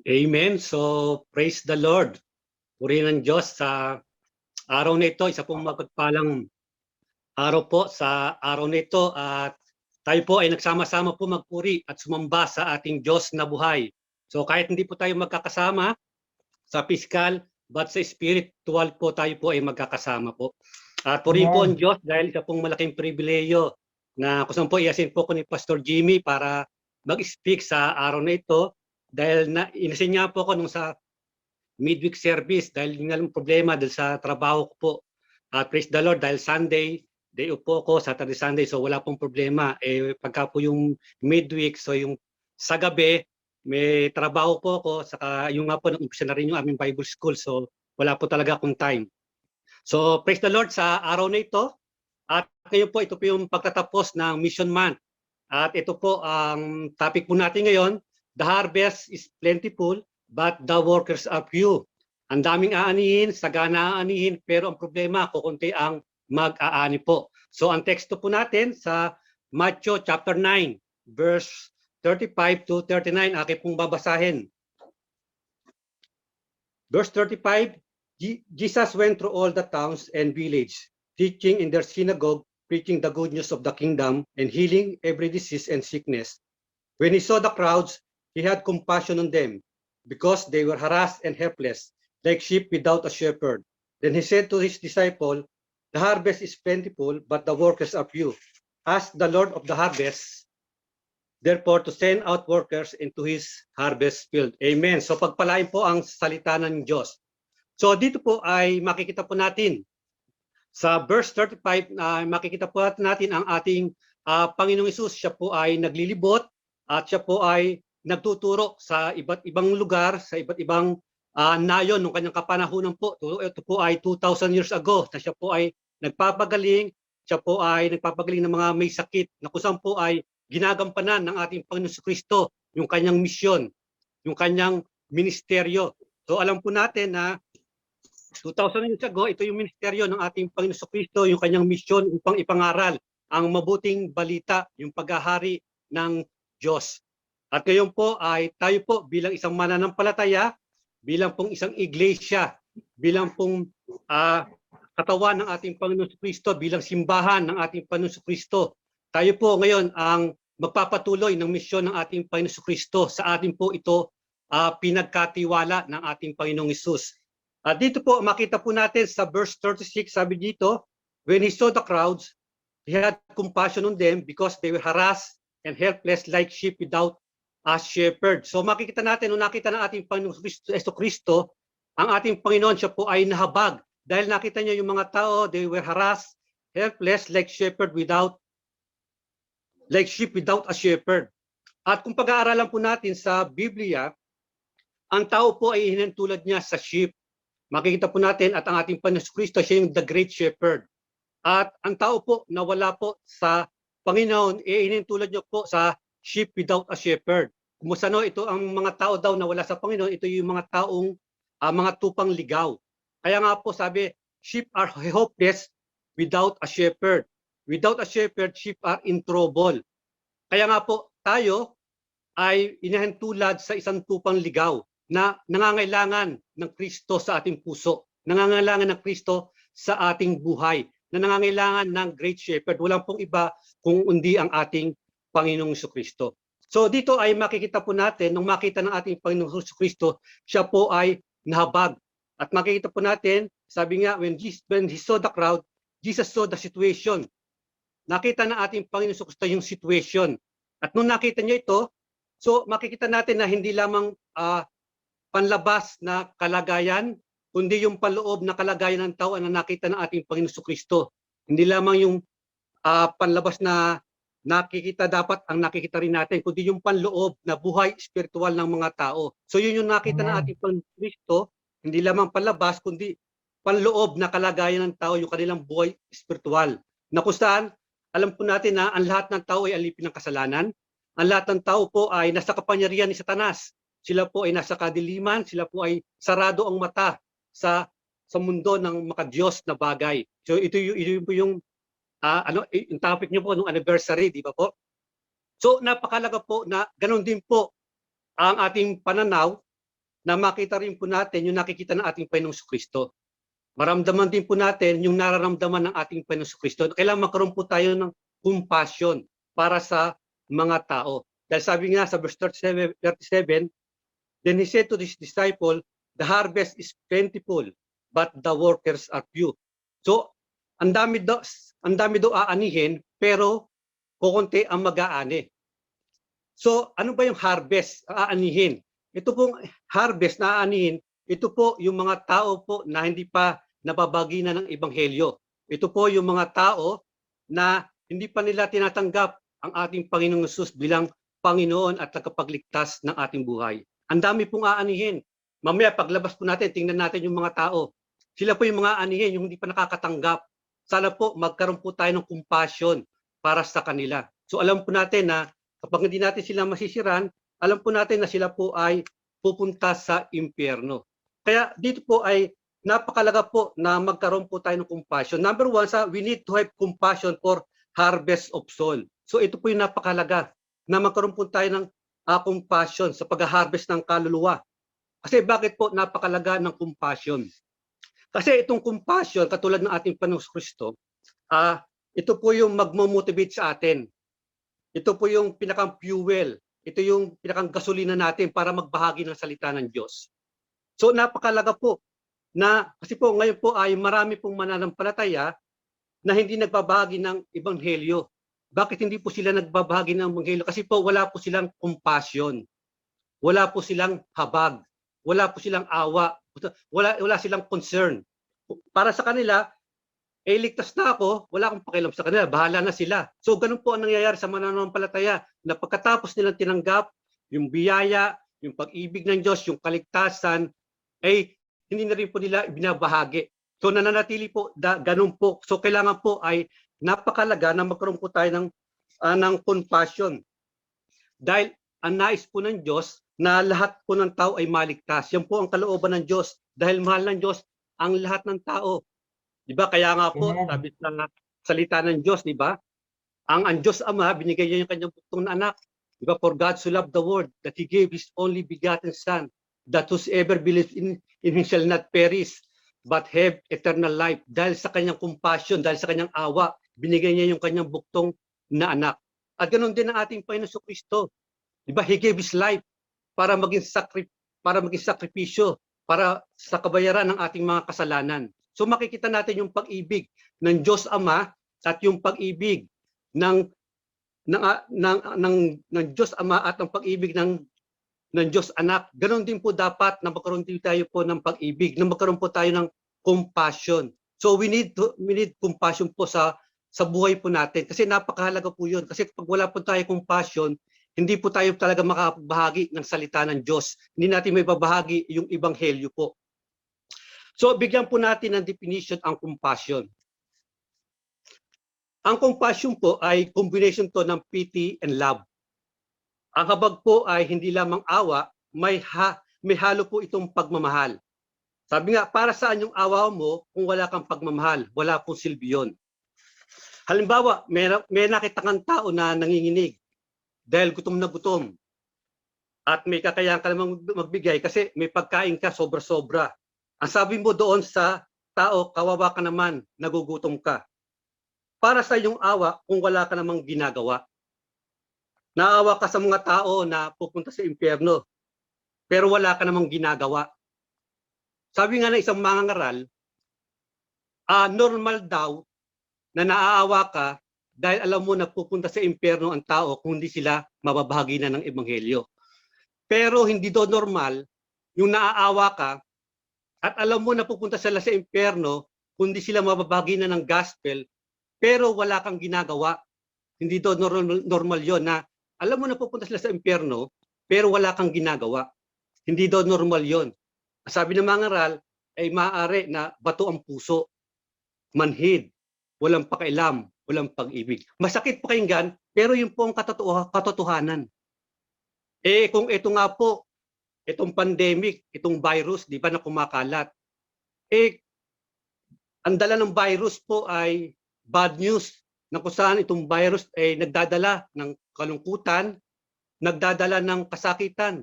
Amen. So, praise the Lord. Purihin ng Diyos sa araw na ito. Isa pong mapagpalang araw po sa araw na ito. At tayo po ay nagsama-sama po magpuri at sumamba sa ating Diyos na buhay. So, kahit hindi po tayo magkakasama sa physical, but sa spiritual po tayo po ay magkakasama po. At purihin po ang Diyos dahil isa pong malaking pribileyo na kung saan po iasin po ko ni Pastor Jimmy para mag-speak sa araw na ito. Dahil inasin niya po ako nung sa midweek service dahil yun nga lang problema dahil sa trabaho ko po. At praise the Lord dahil Sunday, day off po ako, Saturday, Sunday, so wala pong problema. Pagka po yung midweek, so yung sa gabi, may trabaho po ako, saka yung nga po, nag-umpisa na rin yung aming Bible school, so wala po talaga akong time. So praise the Lord sa araw na ito. At ngayon po, ito po yung pagtatapos ng Mission Month. At ito po ang topic po natin ngayon. The harvest is plentiful, but the workers are few. Ang daming aanihin, sagana aanihin, pero ang problema, kukunti ang mag-aani po. So ang teksto po natin sa Matthew chapter 9, verse 35 to 39, aking pong babasahin. Verse 35, Jesus went through all the towns and villages, teaching in their synagogue, preaching the good news of the kingdom, and healing every disease and sickness. When he saw the crowds, he had compassion on them, because they were harassed and helpless, like sheep without a shepherd. Then he said to his disciple, the harvest is plentiful, but the workers are few. Ask the Lord of the harvest, therefore, to send out workers into his harvest field. Amen. So pagpalain po ang salita ng Diyos. So dito po ay makikita po natin sa verse 35, makikita po natin ang ating Panginoong Hesus. Siya po ay naglilibot at siya po ay nagtuturo sa iba't ibang lugar, sa iba't ibang nayon ng kanyang kapanahunan po. Ito po ay 2,000 years ago na siya po ay nagpapagaling, siya po ay nagpapagaling ng mga may sakit na kung saan po ay ginagampanan ng ating Panginoong Kristo yung kanyang misyon, yung kanyang ministeryo. So alam po natin na 2,000 years ago, ito yung ministeryo ng ating Panginoong Kristo, yung kanyang misyon upang ipangaral ang mabuting balita, yung paghahari ng Diyos. At ngayon po ay tayo po bilang isang mananampalataya, bilang pong isang iglesia, bilang pong katawan ng ating Panginoong Kristo, bilang simbahan ng ating Panginoong Kristo. Tayo po ngayon ang magpapatuloy ng misyon ng ating Panginoong Kristo. Sa atin po ito pinagkatiwala ng ating Panginoong Hesus. Dito po makita po natin sa verse 36, sabi dito, when he saw the crowds, he had compassion on them because they were harassed and helpless like sheep without a shepherd. So makikita natin, nung nakita ng ating Panginoon Kristo, ang ating Panginoon, siya po ay nahabag. Dahil nakita niya yung mga tao, they were harassed, helpless like sheep without a shepherd. At kung pag-aaralan po natin sa Biblia, ang tao po ay hinantulad niya sa sheep. Makikita po natin at ang ating Panginoon Kristo, siya yung the great shepherd. At ang tao po na wala po sa Panginoon, hinantulad niyo po sa sheep without a shepherd. Kumusta no, ito ang mga tao daw na wala sa Panginoon, ito yung mga taong mga tupang ligaw. Kaya nga po sabi, sheep are hopeless without a shepherd. Without a shepherd, sheep are in trouble. Kaya nga po tayo ay inahintulad sa isang tupang ligaw na nangangailangan ng Kristo sa ating puso, nangangailangan ng Kristo sa ating buhay, na nangangailangan ng great shepherd. Walang pong iba kung hindi ang ating Panginoong Kristo. So dito ay makikita po natin, nung makita ng ating Panginoong Kristo, siya po ay nahabag. At makikita po natin, sabi nga, when he saw the crowd, Jesus saw the situation. Nakita ng ating Panginoong Kristo yung situation. At nung nakita niya ito, so makikita natin na hindi lamang panlabas na kalagayan, kundi yung paloob na kalagayan ng tao na nakita ng ating Panginoong Kristo. Hindi lamang yung panlabas na nakikita dapat ang nakikita rin natin, kundi yung panloob na buhay spiritual ng mga tao. So yun yung nakita ng ating Panginoong Kristo, hindi lamang panlabas, kundi panloob na kalagayan ng tao, yung kanilang buhay spiritual. Na kung saan, alam po natin na ang lahat ng tao ay alipin ng kasalanan. Ang lahat ng tao po ay nasa kapangyarihan ni Satanas. Sila po ay nasa kadiliman, sila po ay sarado ang mata sa mundo ng makadiyos na bagay. So ito yung yung topic niyo po nung anniversary, di ba po? So napakalaga po na ganun din po ang ating pananaw na makita rin po natin yung nakikita ng ating Panginoong Kristo. Maramdaman din po natin yung nararamdaman ng ating Panginoong Kristo. Kailangan magkaroon po tayo ng compassion para sa mga tao. Dahil sabi nga sa verse 37, then he said to his disciple, the harvest is plentiful, but the workers are few. So, ang dami daw aanihin, pero kukunti ang mag-aani. So, ano ba yung harvest aanihin? Ito pong harvest na aanihin, ito po yung mga tao po na hindi pa nababagi na ng ebanghelyo. Ito po yung mga tao na hindi pa nila tinatanggap ang ating Panginoong Hesus bilang Panginoon at tagapagligtas ng ating buhay. Ang dami pong aanihin. Mamaya paglabas po natin, tingnan natin yung mga tao. Sila po yung mga aanihin, yung hindi pa nakakatanggap. Sana po magkaroon po tayo ng compassion para sa kanila. So alam po natin na kapag hindi natin sila masisiran, alam po natin na sila po ay pupunta sa impyerno. Kaya dito po ay napakalaga po na magkaroon po tayo ng compassion. Number one, we need to have compassion for harvest of soul. So ito po yung napakalaga na magkaroon po tayo ng compassion sa pag-harvest ng kaluluwa. Kasi bakit po napakalaga ng compassion? Kasi itong compassion, katulad ng ating Panginoong Kristo, ito po yung magmo-motivate sa atin. Ito po yung pinakang fuel. Ito yung pinakang gasolina natin para magbahagi ng salita ng Diyos. So napakalaga po na kasi po ngayon po ay marami pong mananampalataya na hindi nagbabahagi ng ebanghelyo. Bakit hindi po sila nagbabahagi ng ebanghelyo? Kasi po wala po silang compassion. Wala po silang habag. Wala po silang awa. Wala silang concern. Para sa kanila, ligtas na ako, wala akong pakialam sa kanila, bahala na sila. So ganun po ang nangyayari sa mananampalataya na pagkatapos nilang tinanggap yung biyaya, yung pag-ibig ng Diyos, yung kaligtasan, ay hindi na rin po nila ibinabahagi. So nananatili po, ganun po. So kailangan po ay napakalaga na magkaroon po tayo ng compassion. Dahil ang nais po ng Diyos na lahat po ng tao ay maligtas. Yan po ang kalooban ng Diyos. Dahil mahal ng Diyos ang lahat ng tao. Diba? Kaya nga po, sabi sa salita ng Diyos, diba? Ang Diyos Ama, binigay niya yung kanyang buktong na anak. Diba? For God so loved the world that He gave His only begotten Son, that whosoever believes in Him shall not perish, but have eternal life. Dahil sa kanyang compassion, dahil sa kanyang awa, binigay niya yung kanyang buktong na anak. At ganoon din ang ating Panginoon Kristo. Diba? He gave His life para maging sakripisyo, para sa kabayaran ng ating mga kasalanan. So makikita natin yung pag-ibig ng Diyos Ama at yung pag-ibig ng Diyos Ama at ang pag-ibig ng Diyos Anak. Ganon din po dapat na magkaroon din tayo po ng pag-ibig, na magkaroon po tayo ng compassion. So we need compassion po sa buhay po natin kasi napakahalaga po 'yun. Kasi pag wala po tayo compassion, hindi po tayo talaga makakabahagi ng salita ng Diyos. Hindi natin may babahagi yung ebanghelyo po. So, bigyan po natin ng definition ang compassion. Ang compassion po ay combination to ng pity and love. Ang habag po ay hindi lamang awa, may halo po itong pagmamahal. Sabi nga, para saan yung awa mo kung wala kang pagmamahal? Wala pong silbi yun. Halimbawa, may nakita kang tao na nanginginig dahil gutom na gutom. At may kakayahan ka namang magbigay kasi may pagkain ka sobra-sobra. Ang sabi mo doon sa tao, kawawa ka naman, nagugutom ka. Para sa iyong awa kung wala ka namang ginagawa. Naawa ka sa mga tao na pupunta sa impyerno, pero wala ka namang ginagawa. Sabi nga ng isang mangangaral, normal daw na naaawa ka dahil alam mo na pupunta sa impyerno ang tao kung hindi sila mababahagi na ng ebanghelyo. Pero hindi daw normal yung naaawa ka at alam mo na pupunta sila sa impyerno, kundi sila mababagi na ng gospel, pero wala kang ginagawa. Hindi daw normal yon na alam mo na pupunta sila sa impyerno, pero wala kang ginagawa. Hindi daw normal yon. Sabi ng mga ngaral, ay maaari na bato ang puso, manhid, walang pakialam, walang pag-ibig. Masakit pakinggan, pero yun po ang katotohanan. Kung ito nga po, itong pandemic, itong virus, di ba, na kumakalat. Ang dala ng virus po ay bad news na kung saan itong virus ay nagdadala ng kalungkutan, nagdadala ng kasakitan,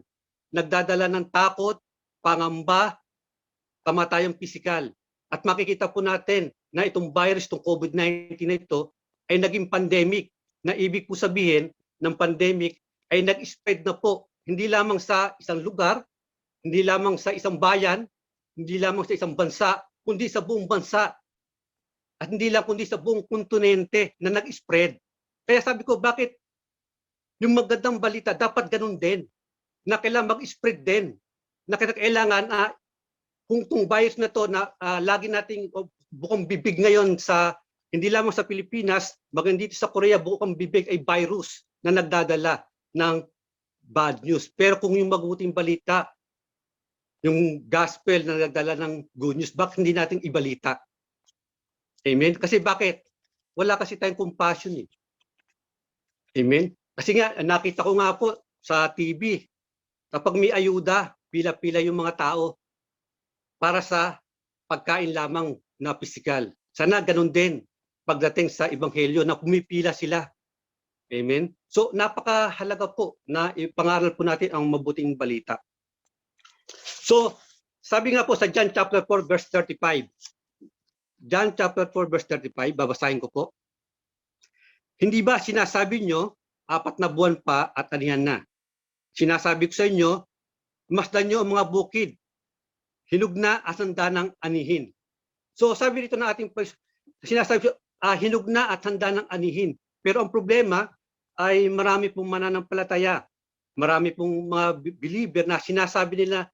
nagdadala ng takot, pangamba, kamatayang pisikal. At makikita po natin na itong virus, itong COVID-19 na ito, ay naging pandemic, na ibig po sabihin ng pandemic ay nag-spread na po, hindi lamang sa isang lugar, hindi lamang sa isang bayan, hindi lamang sa isang bansa, kundi sa buong bansa. At hindi lang kundi sa buong kontinente na nag-spread. Kaya sabi ko, bakit yung magandang balita dapat ganun din, na kailangan mag-spread din, na kailangan kung itong virus na to na lagi nating bukang bibig ngayon sa hindi lamang sa Pilipinas, maging dito sa Korea, bukang bibig ay virus na nagdadala ng bad news. Pero kung yung mabuting balita, yung gospel na nagdala ng good news, bakit hindi natin ibalita? Amen? Kasi bakit? Wala kasi tayong compassion eh. Amen? Kasi nga, nakita ko nga po sa TV, kapag may ayuda, pila-pila yung mga tao para sa pagkain lamang na pisikal. Sana ganun din pagdating sa Ebanghelyo na pumipila sila. Amen? So napakahalaga po na ipangaral po natin ang mabuting balita. So sabi nga po sa John chapter 4 verse 35. John chapter 4 verse 35, babasahin ko po. Hindi ba sinasabi nyo, 4 na buwan pa at anihan na? Sinasabi ko sa inyo, masdan nyo ang mga bukid, hinog na at handa ng anihin. So sabi dito na ating sinasabi, hinog na at handa ng anihin. Pero ang problema ay marami pong mananampalataya, marami pong mga believer na sinasabi nila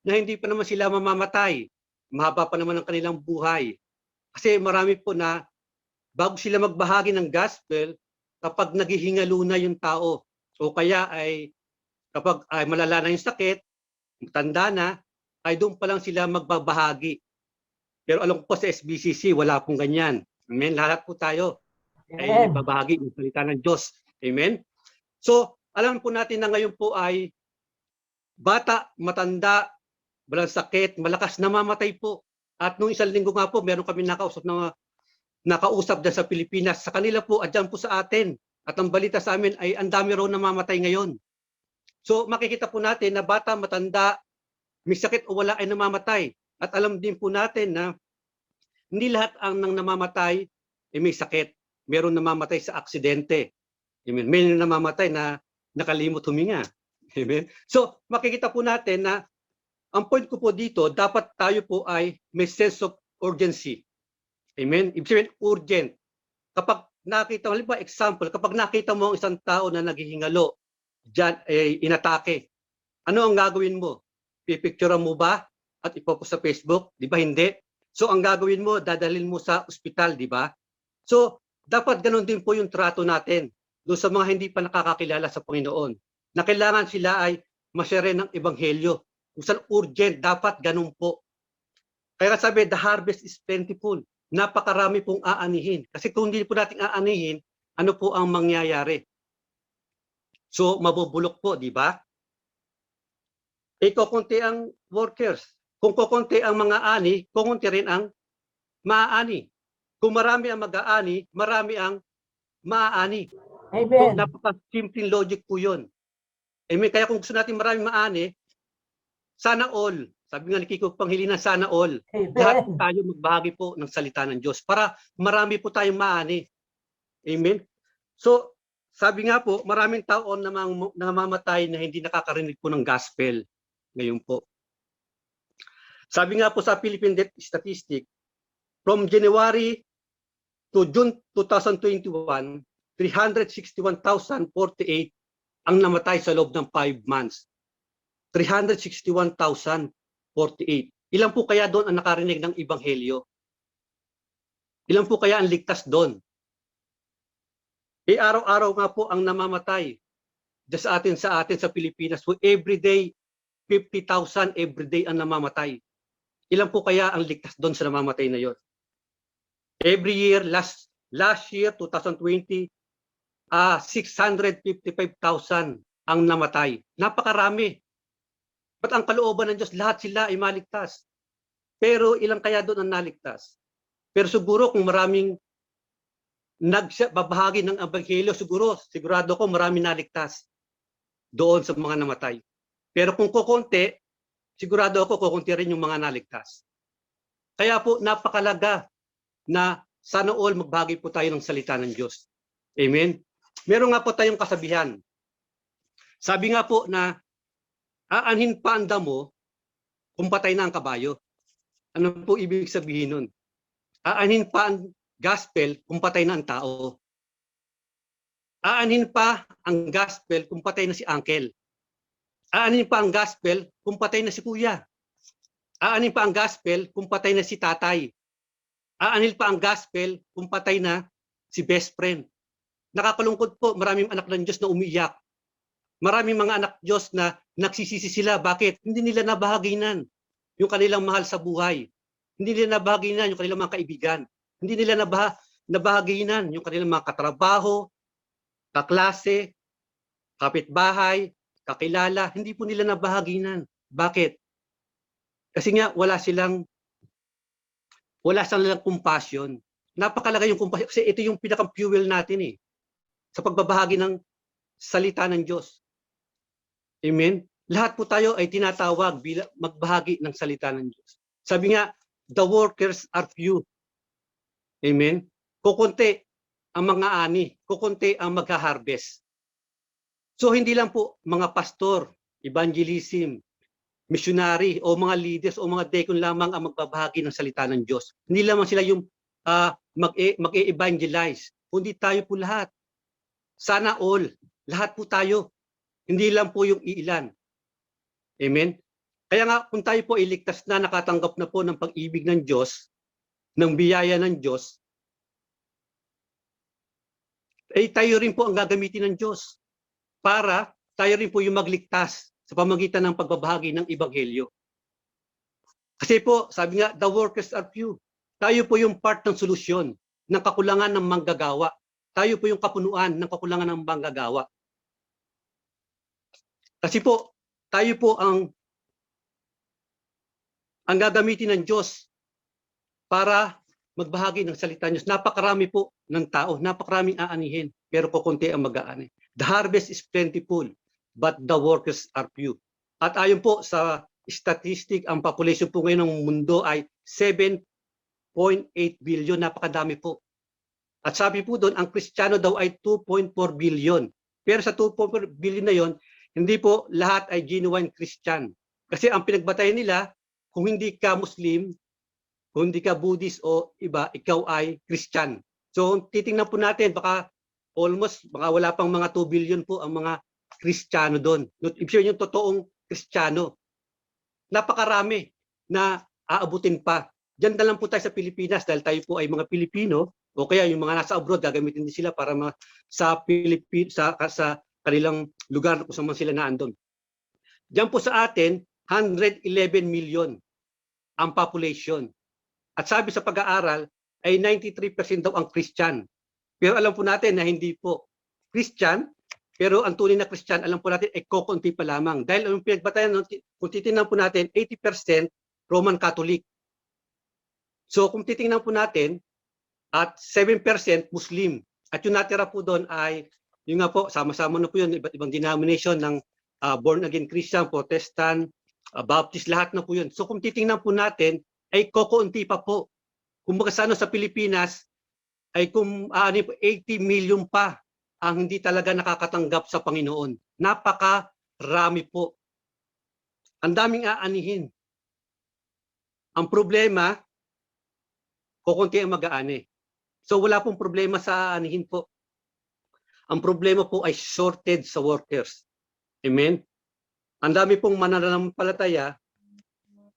na hindi pa naman sila mamamatay, mahaba pa naman ang kanilang buhay. Kasi marami po na bago sila magbahagi ng gospel, kapag naghihingalo na yung tao, o kaya ay kapag ay malala na yung sakit, tanda na, ay doon pa lang sila magbabahagi. Pero alam ko po sa SBCC, wala pong ganyan. Amen? Lahat po tayo ay babahagi ng salita ng Diyos. Amen? So, alam po natin na ngayon po ay bata, matanda, walang sakit, malakas, namamatay po. At nung isang linggo nga po, meron kami nakausap dyan sa Pilipinas. Sa kanila po, adyan po sa atin. At ang balita sa amin ay ang dami raw namamatay ngayon. So, makikita po natin na bata, matanda, may sakit o wala ay namamatay. At alam din po natin na hindi lahat ang nang namamatay ay may sakit. Meron namamatay sa aksidente. Amen. May namamatay na nakalimot huminga. Amen. So, makikita po natin na ang point ko po dito, dapat tayo po ay may sense of urgency. Amen. Ibig sabihin, urgent. Kapag nakita mo, halimbawa example, kapag nakita mo ang isang tao na naghihingalo, diyan inatake, ano ang gagawin mo? Pipicturean mo ba at ipopost sa Facebook? Di ba hindi? So ang gagawin mo, dadalhin mo sa ospital, di ba? So dapat ganun din po yung trato natin doon sa mga hindi pa nakakakilala sa Panginoon, na kailangan sila ay ma-share ng ebanghelyo. Kung saan urgent, dapat ganun po. Kaya sabi, the harvest is plentiful. Napakarami pong aanihin. Kasi kung hindi po natin aanihin, ano po ang mangyayari? So mabubulok po, di ba? Kukunti ang workers. Kung kukunti ang mga ani, kukunti rin ang maaani. Kung marami ang mag-aani, marami ang maaani. So, Amen. napaka-simple logic po yun. Kaya kung gusto natin marami maani, sana all. Sabi nga ni Kiko Pangilinan, sana all. Lahat Amen. tayo magbahagi po ng salita ng Diyos para marami po tayong maani. Amen? So, sabi nga po, maraming tao na namamatay na hindi nakakarinig po ng gospel. Ngayon po. Sabi nga po sa Philippine Death Statistic, from January to June 2021, 361,048 ang namatay sa loob ng 5 months. 361,048. Ilan po kaya doon ang nakarinig ng Ebanghelyo? Ilan po kaya ang ligtas doon? Araw-araw nga po ang namamatay sa atin sa Pilipinas. So every day, 50,000 every day ang namamatay. Ilan po kaya ang ligtas doon sa namamatay na yon? Every year, last year, 2020, 655,000 ang namatay. Napakarami. But ang kalooban ng Diyos, lahat sila ay maligtas. Pero ilang kaya doon ang naligtas? Pero siguro kung maraming nagbabahagi ng ebanghelyo, sigurado ko maraming naligtas doon sa mga namatay. Pero kung kukunti, sigurado ako kukunti rin yung mga naligtas. Kaya po napakalaga na sana all magbahagi po tayo ng salita ng Diyos. Amen? Meron nga po tayong kasabihan. Sabi nga po na aanhin pa ang damo kung patay na ang kabayo. Ano po ibig sabihin nun? Aanhin pa ang gospel kung patay na ang tao. Aanhin pa ang gospel kung patay na si uncle. Aanhin pa ang gospel kung patay na si kuya. Aanhin pa ang gospel kung patay na si tatay. Aanhin pa ang gospel kung patay na si best friend. Nakakalungkot po, maraming anak ng Diyos na umiiyak. Maraming mga anak Diyos na nagsisisi sila. Bakit? Hindi nila nabahaginan yung kanilang mahal sa buhay. Hindi nila nabahaginan yung kanilang mga kaibigan. Hindi nila nabahaginan yung kanilang mga katrabaho, kaklase, kapitbahay, kakilala. Hindi po nila nabahaginan. Bakit? Kasi nga wala silang compassion. Napakalaga yung compassion kasi ito yung pinaka-fuel natin sa pagbabahagi ng salita ng Diyos. Amen? Lahat po tayo ay tinatawag bilang magbahagi ng salita ng Diyos. Sabi nga, the workers are few. Amen? Kukunti ang mga ani, kukunti ang magha-harvest. So hindi lang po mga pastor, evangelism, missionary o mga leaders o mga deacon lamang ang magbabahagi ng salita ng Diyos. Hindi lamang sila yung mag-evangelize, kundi tayo po lahat. Sana all, lahat po tayo. Hindi lang po yung iilan. Amen? Kaya nga kung tayo po iligtas na, nakatanggap na po ng pag-ibig ng Diyos, ng biyaya ng Diyos, ay tayo rin po ang gagamitin ng Diyos para tayo rin po yung magligtas sa pamagitan ng pagbabahagi ng Ebanghelyo. Kasi po, sabi nga, the workers are few. Tayo po yung part ng solusyon ng kakulangan ng manggagawa. Tayo po yung kapunuan ng kakulangan ng manggagawa. Kasi po, tayo po ang gagamitin ng Diyos para magbahagi ng salita ng Diyos. Napakarami po ng tao, napakaraming aanihin, pero kukunti ang mag-aani. The harvest is plentiful, but the workers are few. At ayon po sa statistic, ang population po ngayon ng mundo ay 7.8 billion, napakadami po. At sabi po doon, ang Kristiyano daw ay 2.4 billion. Pero sa 2.4 billion na yon, hindi po lahat ay genuine Christian. Kasi ang pinagbatayan nila, kung hindi ka Muslim, kung hindi ka Buddhist o iba, ikaw ay Christian. So titingnan po natin, baka wala pang mga 2 billion po ang mga Kristiyano doon. Ibig sabihin yung totoong Kristiyano. Napakarami na aabutin pa. Diyan na lang po tayo sa Pilipinas dahil tayo po ay mga Pilipino o kaya yung mga nasa abroad gagamitin din sila para sa kanilang lugar kung saan sila naandun. Diyan po sa atin, 111 million ang population. At sabi sa pag-aaral ay 93% daw ang Christian. Pero alam po natin na hindi po Christian, pero ang tunay na Christian, alam po natin, ay kokonti pa lamang. Dahil ang pinagbatayan, kung titingnan po natin, 80% Roman Catholic. So kung titingnan po natin, at 7% Muslim. At yung natira po doon ay, yung nga po, sama-sama na po yun, iba't ibang denomination ng born-again Christian, Protestant, Baptist, lahat na po yun. So kung titingnan po natin, ay kokonti pa po. Kung magkasano sa Pilipinas, ay 80 million pa ang hindi talaga nakakatanggap sa Panginoon. Napakarami po. Ang daming aanihin. Ang problema, kukunti ang mag-aani. So wala pong problema sa aanihin po. Ang problema po ay shortage sa workers. Amen? Ang dami pong mananampalataya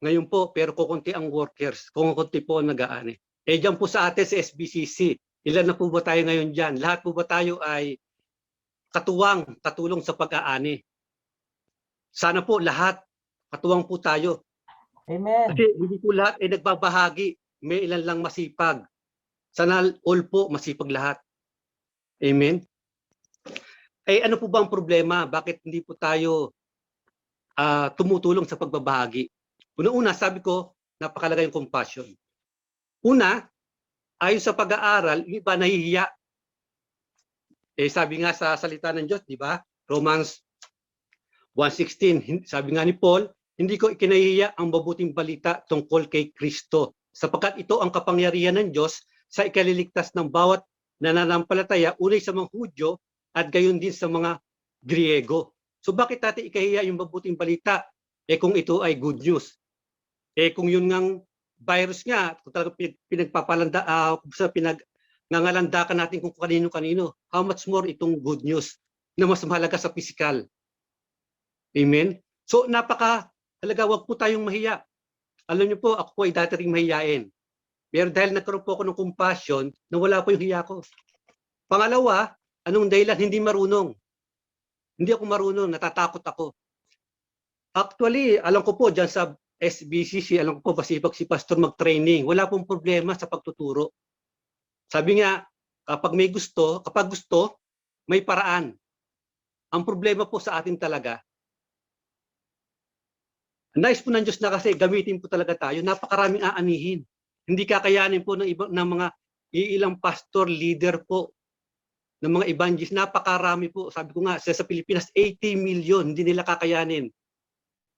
ngayon po, pero kukunti ang workers. Kukunti po ang nag-aani. Diyan po sa atin sa SBCC, ilan na po ba tayo ngayon dyan? Lahat po ba tayo ay katulong sa pag-aani? Sana po lahat, katuwang po tayo. Amen. Kasi hindi po lahat ay nagbabahagi. May ilan lang masipag. Sana all po masipag lahat. Amen? Ano po ba ang problema? Bakit hindi po tayo tumutulong sa pagbabahagi? Una-una, sabi ko, napakalaga yung compassion. Una, ayon sa pag-aaral, yung iba nahihiya. Sabi nga sa salita ng Diyos, di ba? Romans 1:16, sabi nga ni Paul, hindi ko ikinahihiya ang mabuting balita tungkol kay Kristo, sapagkat ito ang kapangyarihan ng Diyos sa ikaliligtas ng bawat nananampalataya, unay sa mga Hudyo at gayon din sa mga Griego. So bakit natin ikahiya yung mabuting balita? Kung ito ay good news. Kung yun ngang virus nga, kung talagang pinagpapalanda, sa nangalandakan natin kung kanino-kanino, how much more itong good news na mas mahalaga sa physical. Amen? So napaka-halaga, wag po tayong mahiya. Alam niyo po, ako po ay dati ring mahiyain. Pero dahil nagkaroon po ako ng compassion, nawala po yung hiya ko. Pangalawa, anong dahilan? Hindi marunong. Hindi ako marunong, natatakot ako. Actually, alam ko po dyan sa SBCC, alam ko po masipag si Pastor mag-training. Wala pong problema sa pagtuturo. Sabi nga, kapag gusto, may paraan. Ang problema po sa atin talaga, nais po ng Diyos na kasi gamitin po talaga tayo, napakaraming aanihin. Hindi kakayanin po ng mga ilang pastor, leader po, ng mga evangelist, napakarami po. Sabi ko nga, sa Pilipinas, 80 million, hindi nila kakayanin.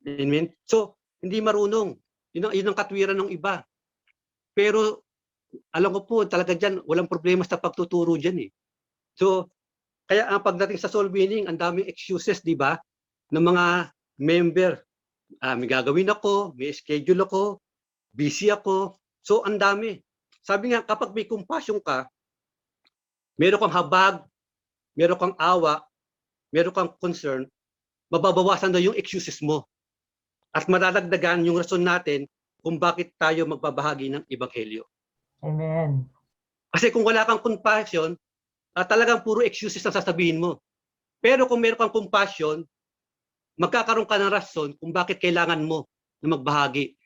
Amen? So, hindi marunong. Yun ang katwiran ng iba. Pero, alam ko po, talaga dyan, walang problema sa pagtuturo dyan eh. So, kaya ang pagdating sa soul winning, ang daming excuses, di ba? Ng mga member. May gagawin ako, may schedule ako, busy ako. So, ang dami. Sabi nga, kapag may compassion ka, meron kang habag, meron kang awa, meron kang concern, mababawasan na yung excuses mo. At madadagdagan yung rason natin kung bakit tayo magbabahagi ng ebanghelyo. Amen. Kasi kung wala kang compassion, talagang puro excuses ang sasabihin mo. Pero kung meron kang compassion, magkakaroon ka ng rason kung bakit kailangan mo na magbahagi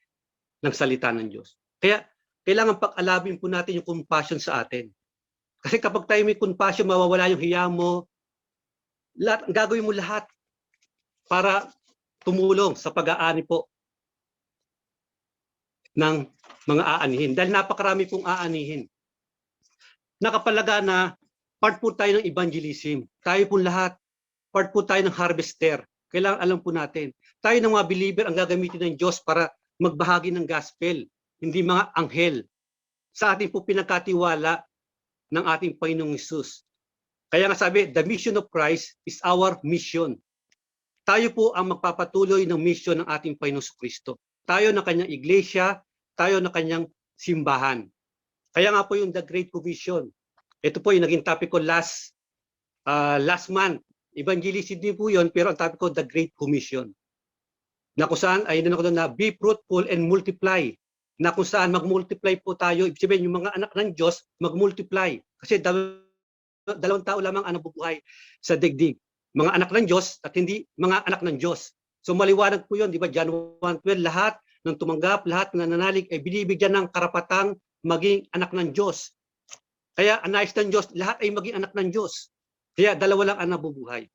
ng salita ng Diyos. Kaya kailangan pag-alabin po natin yung compassion sa atin. Kasi kapag tayo may compassion, mawawala yung hiya mo, gagawin mo lahat para tumulong sa pag-aani po ng mga aanihin. Dahil napakarami pong aanihin. Nakapalaga na part po tayo ng evangelism. Tayo po lahat, part po tayo ng harvester. Kailangan alam po natin. Tayo ng mga believer ang gagamitin ng Diyos para magbahagi ng gospel, hindi mga anghel. Sa atin po pinagkatiwala ng ating Panginoong Hesus. Kaya nga sabi, the mission of Christ is our mission. Tayo po ang magpapatuloy ng mission ng ating Panginoong Kristo. Tayo ng kanyang iglesia, tayo ng kanyang simbahan. Kaya nga po yung The Great Commission. Ito po yung naging topic ko last month. Evangelism din po yun, pero ang topic ko, The Great Commission. Na kung saan, ay na be fruitful and multiply. Na kung saan mag-multiply po tayo. Ibig sabihin, yung mga anak ng Diyos, mag-multiply. Kasi dalawang tao lamang ang nabubuhay sa digdig. Mga anak ng Diyos at hindi mga anak ng Diyos. So maliwanag po yun, di ba? John 1:12, lahat ng tumanggap, lahat ng nananalig ay binibigyan ng karapatang maging anak ng Diyos. Kaya ang nais ng Diyos, lahat ay maging anak ng Diyos. Kaya dalawa lang ang nabubuhay.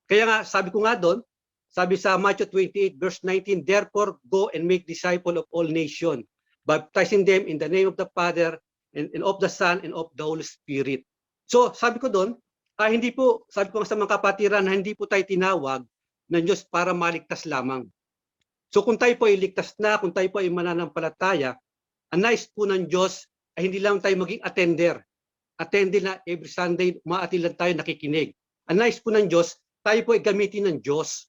Kaya nga, sabi ko nga doon, sabi sa Matthew 28 verse 19, therefore go and make disciple of all nations, baptizing them in the name of the Father and of the Son and of the Holy Spirit. So sabi ko doon, hindi po, sabi ko sa mga kapatiran na hindi po tayo tinawag ng Diyos para maligtas lamang. So kung tayo po ay ligtas na, kung tayo po ay mananampalataya, ang nais po ng Diyos ay hindi lang tayo maging attender. Attender na every Sunday, maatil lang tayo nakikinig. Ang nais po ng Diyos, tayo po ay gamitin ng Diyos.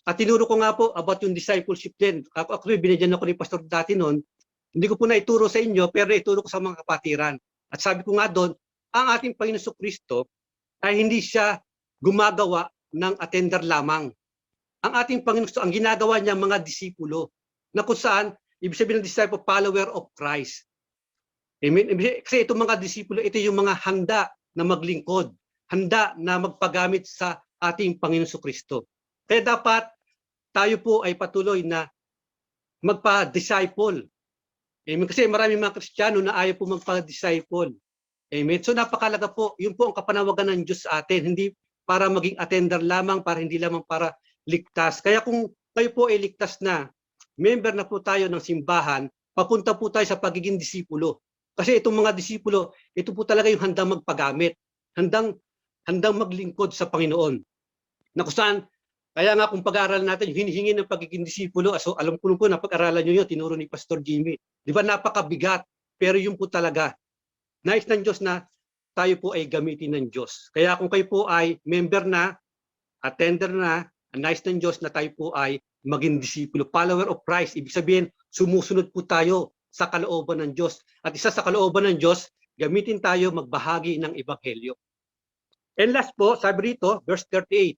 At tinuro ko nga po about yung discipleship din. Actually, binigyan ako ni Pastor dati noon. Hindi ko po naituro sa inyo, pero naituro ko sa mga kapatiran. At sabi ko nga doon, ang ating Panginoon Kristo ay hindi siya gumagawa ng attender lamang. Ang ating Panginoon Kristo, ang ginagawa niya mga disipulo, na kung saan, ibig sabihin ng disciple, follower of Christ. Amen? Kasi itong mga disipulo, ito yung mga handa na maglingkod, handa na magpagamit sa ating Panginoon Kristo. Kaya dapat tayo po ay patuloy na magpa-disciple. Amen? Kasi maraming mga Kristiyano na ayaw po magpa-disciple. Amen? So napakalaga po, yun po ang kapanawagan ng Diyos sa atin, hindi para maging attender lamang, para hindi lamang para ligtas. Kaya kung kayo po ay ligtas na, member na po tayo ng simbahan, papunta po tayo sa pagiging disipulo. Kasi itong mga disipulo, ito po talaga yung handang magpagamit, handang maglingkod sa Panginoon. Na kung saan, Kaya nga kung pag-aaralan natin, hinihingi ng pagiging disipulo, so alam ko po na pag-aralan nyo yun, tinuro ni Pastor Jimmy. Di ba napakabigat, pero yun po talaga. Nais ng Diyos na tayo po ay gamitin ng Diyos. Kaya kung kayo po ay member na, attender na, nais ng Diyos na tayo po ay maging disipulo, follower of Christ. Ibig sabihin, sumusunod po tayo sa kalooban ng Diyos. At isa sa kalooban ng Diyos, gamitin tayo magbahagi ng Ebanghelyo. And last po, sabi rito, verse 38,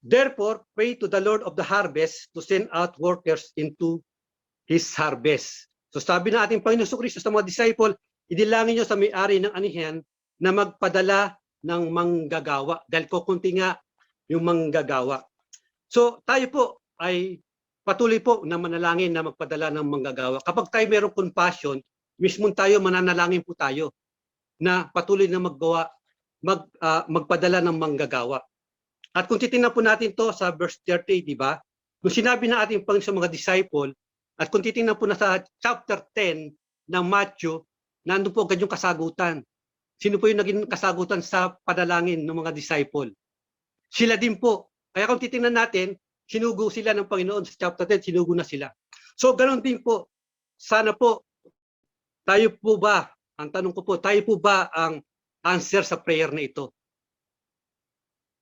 therefore, pray to the Lord of the harvest to send out workers into His harvest. So sabi na ating Panginoon Kristo sa mga disciple, idilangin nyo sa may-ari ng anihan na magpadala ng manggagawa. Dahil kukunti nga yung manggagawa. So tayo po ay patuloy po na manalangin na magpadala ng manggagawa. Kapag tayo mayroong compassion, mismo tayo mananalangin po tayo na patuloy na magpadala ng manggagawa. At kung titingnan po natin to sa verse 30, di ba? Kung sinabi na ating Panginoon sa mga disciple, at kung titingnan po na sa chapter 10 ng Matthew, nandun po agad yung kasagutan. Sino po yung naging kasagutan sa panalangin ng mga disciple? Sila din po. Kaya kung titingnan natin, sinugo sila ng Panginoon sa chapter 10, sinugo na sila. So ganoon din po. Sana po, tayo po ba, ang tanong ko po, tayo po ba ang answer sa prayer na ito?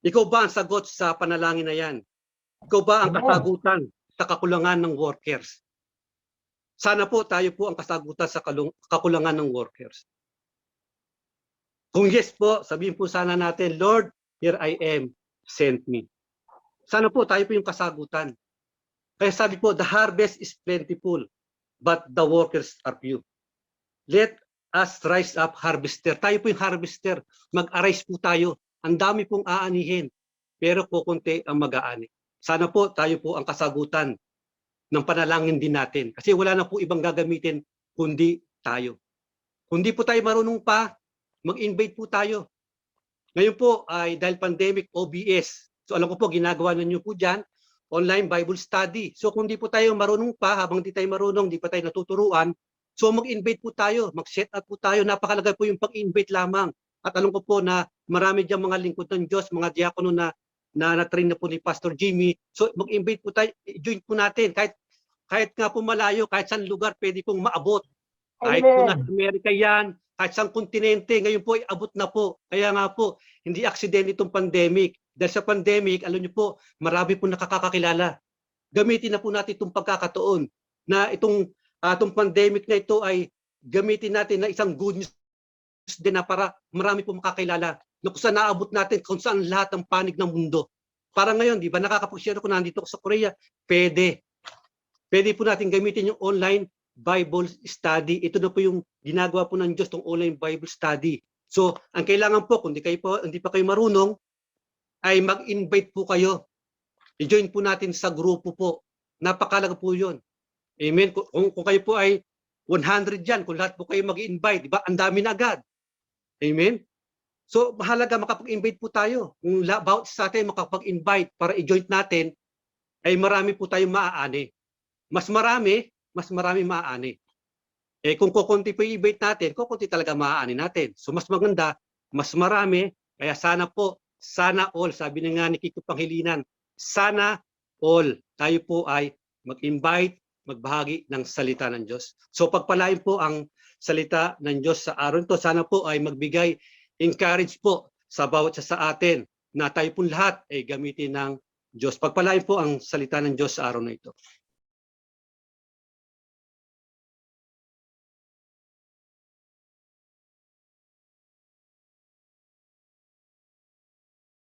Ikaw ba ang sagot sa panalangin na yan? Ikaw ba ang kasagutan sa kakulangan ng workers? Sana po tayo po ang kasagutan sa kakulangan ng workers. Kung yes po, sabihin po sana natin, Lord, here I am, send me. Sana po tayo po yung kasagutan. Kaya sabi po, the harvest is plentiful, but the workers are few. Let us rise up, harvester. Tayo po yung harvester. Mag-arise po tayo. Ang dami pong aanihin, pero kukunti ang mag-aani. Sana po tayo po ang kasagutan ng panalangin din natin. Kasi wala na po ibang gagamitin kundi tayo. Kundi po tayo marunong pa, mag-invite po tayo. Ngayon po ay dahil pandemic, OBS. So alam ko po, ginagawa ninyo po dyan, online Bible study. So kung di po tayo marunong pa, habang di tayo marunong, di pa tayo natuturuan, so mag-invite po tayo, mag-set up po tayo. Napakalaga po yung pag-invite lamang. At alam ko po na marami diyang mga lingkod ng Diyos, mga diakono na na-train na po ni Pastor Jimmy. So mag-invite po tayo, join po natin. Kahit nga po malayo, kahit saan lugar, pwede pong maabot. Kahit po na Amerika yan, kahit saan kontinente, ngayon po ay abot na po. Kaya nga po, hindi aksidente itong pandemic. Dahil sa pandemic, alam niyo po, marami po nakakakilala. Gamitin na po natin itong pagkakataon na itong pandemic na ito ay gamitin natin na isang good news din na para marami po makakilala na kung saan naabot natin, kung saan lahat ng panig ng mundo. Para ngayon, di ba, nakakapag-share ako nandito ako sa Korea, pwede po natin gamitin yung online Bible study. Ito na po yung ginagawa po ng Diyos, itong online Bible study. So, ang kailangan po, kung hindi pa kayo marunong, ay mag-invite po kayo. I-join po natin sa grupo po. Napakalaga po yun. Amen. Kung kayo po ay 100 dyan, kung lahat po kayo mag-invite, di ba? Ang dami na agad. Amen? So, mahalaga makapag-invite po tayo. Kung bawat sa atin makapag-invite para i-join natin, ay marami po tayong maaani. Mas marami maaani. Eh kung kukunti po i-invite natin, kukunti talaga maaani natin. So, mas maganda, mas marami, kaya sana po, sana all, sabi nga ni Kiko Panghilinan, sana all tayo po ay mag-invite, magbahagi ng salita ng Diyos. So pagpalain po ang salita ng Diyos sa araw nito. Sana po ay magbigay encourage po sa bawat sa atin na tayo pong lahat ay gamitin ng Diyos. Pagpalain po ang salita ng Diyos sa araw na ito.